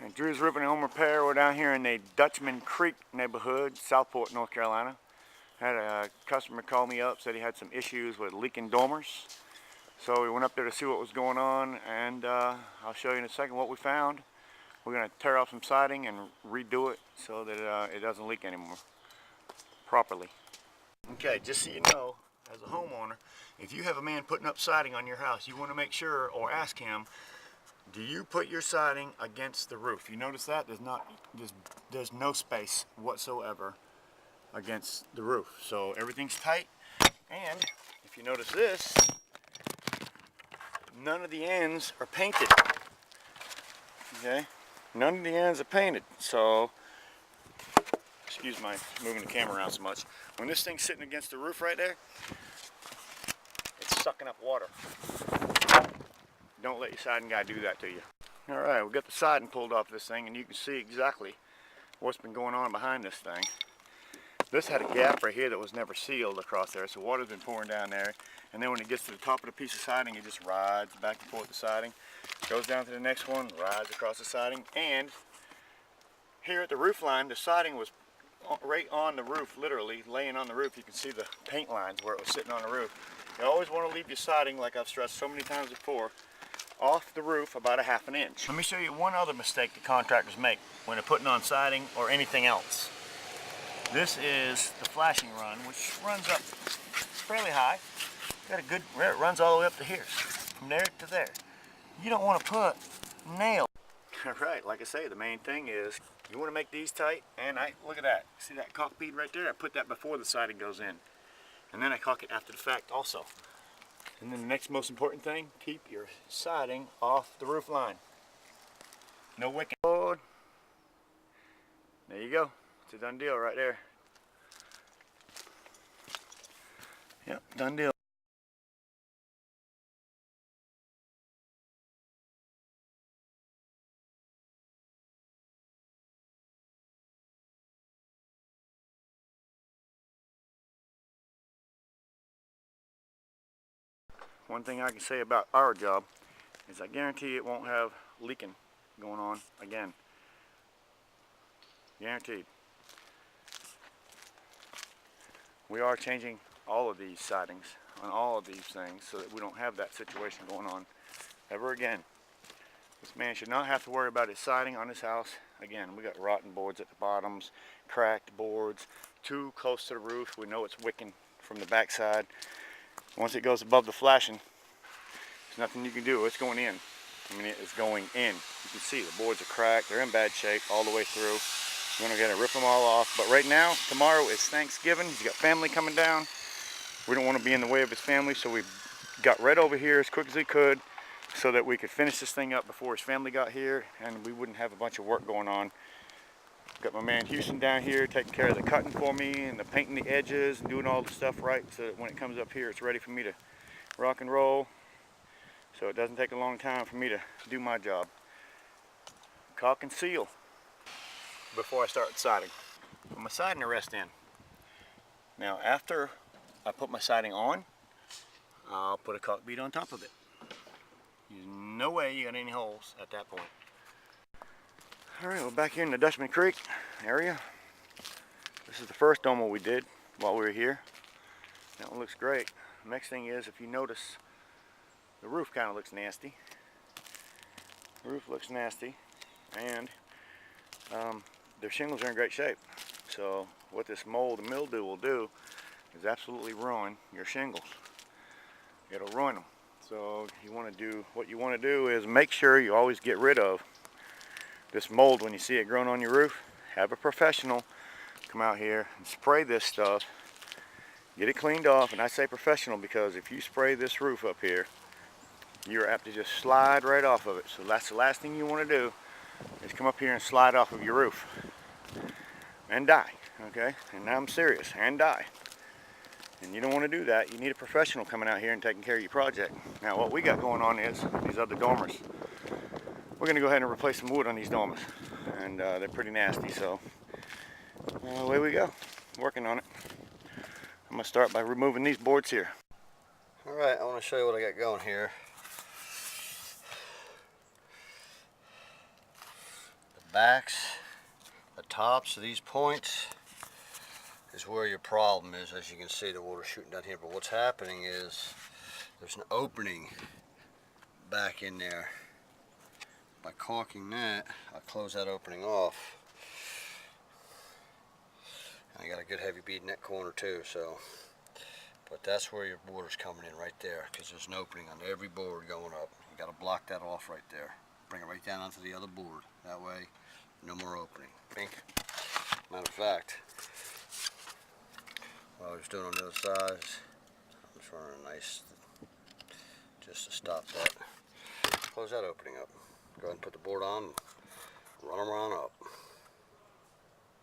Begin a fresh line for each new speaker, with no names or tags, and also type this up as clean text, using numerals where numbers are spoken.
And Drew's Roofing and Home Repair. We're down here in the Dutchman Creek neighborhood, Southport, North Carolina. Had a customer call me up, said he had some issues with leaking dormers. So we went up there to see what was going on, and I'll show you in a second what we found. We're going to tear off some siding and redo it so that it doesn't leak anymore properly. Okay, just so you know, as a homeowner, if you have a man putting up siding on your house, you want to make sure or ask him, do you put your siding against the roof? You notice that? There's no space whatsoever against the roof. So everything's tight, and if you notice this, none of the ends are painted. Okay? None of the ends are painted. So, excuse my moving the camera around so much. When this thing's sitting against the roof right there, it's sucking up water. Don't let your siding guy do that to you. Alright, we got the siding pulled off this thing, and you can see exactly what's been going on behind this thing. This had a gap right here that was never sealed across there, so water's been pouring down there. And then when it gets to the top of the piece of siding, it just rides back and forth the siding. Goes down to the next one, rides across the siding. And here at the roof line, the siding was right on the roof, literally laying on the roof. You can see the paint lines where it was sitting on the roof. You always want to leave your siding, like I've stressed so many times before, off the roof about 1/2 inch. Let me show you one other mistake the contractors make when they're putting on siding or anything else. This is the flashing run, which runs up fairly high. Got a good, it runs all the way up to here, from there to there. You don't want to put nails. Right, like I say, the main thing is you want to make these tight, and look at that. See that caulk bead right there? I put that before the siding goes in, and then I caulk it after the fact also. And then the next most important thing, keep your siding off the roof line. No wicking. There you go. It's a done deal right there. Yep, done deal. One thing I can say about our job is I guarantee it won't have leaking going on again. Guaranteed. We are changing all of these sidings on all of these things so that we don't have that situation going on ever again. This man should not have to worry about his siding on his house again. We got rotten boards at the bottoms, cracked boards, too close to the roof. We know it's wicking from the backside. Once it goes above the flashing, there's nothing you can do. It's going in. I mean, it is going in. You can see the boards are cracked. They're in bad shape all the way through. We're going to rip them all off. But right now, tomorrow is Thanksgiving. He's got family coming down. We don't want to be in the way of his family, so we got right over here as quick as we could so that we could finish this thing up before his family got here and we wouldn't have a bunch of work going on. Got my man Houston down here taking care of the cutting for me and the painting the edges and doing all the stuff right so that when it comes up here it's ready for me to rock and roll, so it doesn't take a long time for me to do my job. Caulk and seal before I start siding. Put my siding to rest in. Now after I put my siding on, I'll put a caulk bead on top of it. There's no way you got any holes at that point. Alright, we're back here in the Dutchman Creek area. This is the first domo we did while we were here. That one looks great. The next thing is, if you notice, the roof kind of looks nasty. The roof looks nasty, and their shingles are in great shape. So what this mold and mildew will do is absolutely ruin your shingles. It'll ruin them. So what you want to do is make sure you always get rid of this mold when you see it growing on your roof. Have a professional come out here and spray this stuff. Get it cleaned off, and I say professional because if you spray this roof up here, you're apt to just slide right off of it. So that's the last thing you want to do, is come up here and slide off of your roof and die. Okay, and now I'm serious, and die. And you don't want to do that. You need a professional coming out here and taking care of your project. Now what we got going on is these other dormers. We're going to go ahead and replace some wood on these dormers, and they're pretty nasty, so away we go, working on it. I'm going to start by removing these boards here.
Alright, I want to show you what I got going here. backs, the tops of these points is where your problem is. As you can see, the water's shooting down here, but what's happening is there's an opening back in there. By caulking that, I'll close that opening off. I got a good heavy bead in that corner too, so. But that's where your water's coming in right there, because there's an opening on every board going up. You got to block that off right there. Bring it right down onto the other board. That way, no more opening. Pink. Matter of fact, what I was doing on the other side, I'm just running a nice, just to stop that. Close that opening up. Go ahead and put the board on, and run them on up.